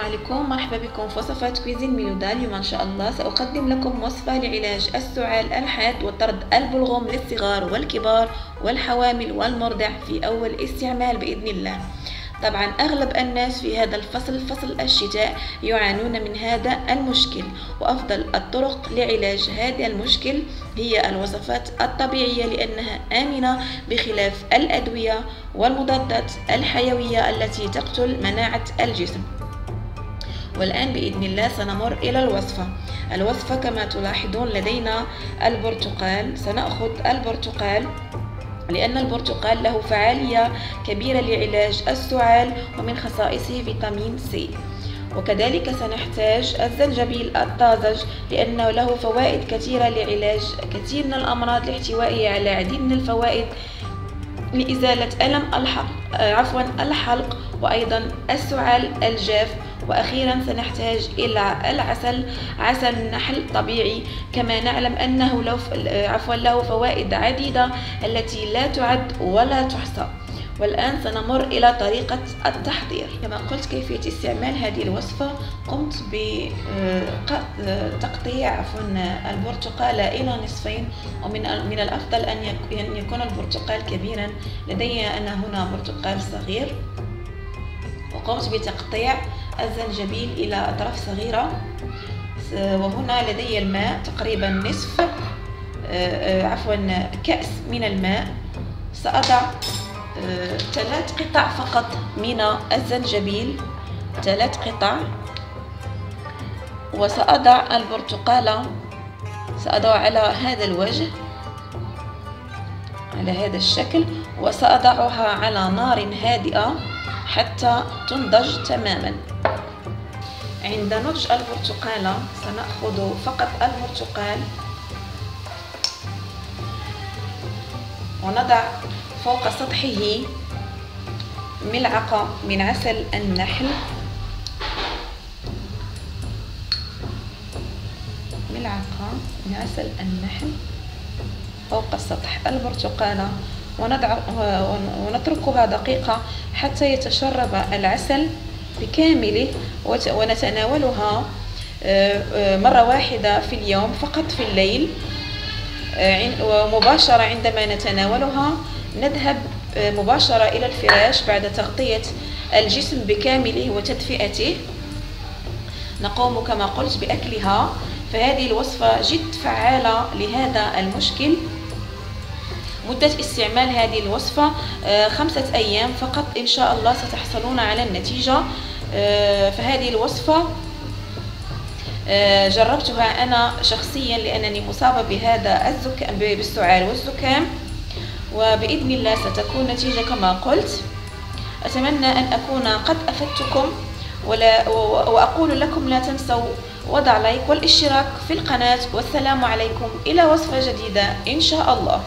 عليكم، مرحبا بكم في وصفات كويزين ميلودا. اليوم ان شاء الله سأقدم لكم وصفة لعلاج السعال الحاد وطرد البلغم للصغار والكبار والحوامل والمرضع في أول استعمال بإذن الله. طبعا أغلب الناس في هذا الفصل، فصل الشتاء، يعانون من هذا المشكل، وأفضل الطرق لعلاج هذا المشكل هي الوصفات الطبيعية لأنها آمنة بخلاف الأدوية والمضادات الحيوية التي تقتل مناعة الجسم. والآن بإذن الله سنمر إلى الوصفة كما تلاحظون لدينا البرتقال. سنأخذ البرتقال لأن البرتقال له فعالية كبيرة لعلاج السعال ومن خصائصه فيتامين سي. وكذلك سنحتاج الزنجبيل الطازج لأنه له فوائد كثيرة لعلاج كثير من الأمراض لاحتوائه على العديد من الفوائد لإزالة ألم الحلق وأيضا السعال الجاف. وأخيرا سنحتاج إلى العسل، عسل النحل طبيعي، كما نعلم أنه له فوائد عديدة التي لا تعد ولا تحصى. والآن سنمر إلى طريقة التحضير. كما قلت كيفية استعمال هذه الوصفة، قمت بتقطيع البرتقال إلى نصفين، ومن الأفضل أن يكون البرتقال كبيرا. لدي أنا هنا برتقال صغير، وقمت بتقطيع الزنجبيل إلى أطراف صغيرة. وهنا لدي الماء تقريبا نصف كأس من الماء. سأضع 3 قطع فقط من الزنجبيل، 3 قطع. وسأضع البرتقالة، سأضع على هذا الوجه على هذا الشكل، وسأضعها على نار هادئة حتى تنضج تماما. عند نضج البرتقالة سنأخذ فقط البرتقال ونضع فوق سطحه ملعقة من عسل النحل، ملعقة من عسل النحل فوق سطح البرتقالة، ونتركها دقيقة حتى يتشرب العسل بكامله. ونتناولها مرة واحدة في اليوم فقط في الليل. ومباشرة عندما نتناولها نذهب مباشرة إلى الفراش بعد تغطية الجسم بكامله وتدفئته. نقوم كما قلت بأكلها. فهذه الوصفة جد فعالة لهذا المشكل. مدة استعمال هذه الوصفة 5 أيام فقط، إن شاء الله ستحصلون على النتيجة. فهذه الوصفة جربتها أنا شخصيا لأنني مصابة بهذا بالسعال والزكام، وبإذن الله ستكون نتيجة كما قلت. أتمنى أن أكون قد أفدتكم، وأقول لكم لا تنسوا وضع لايك والاشتراك في القناة. والسلام عليكم، إلى وصفة جديدة إن شاء الله.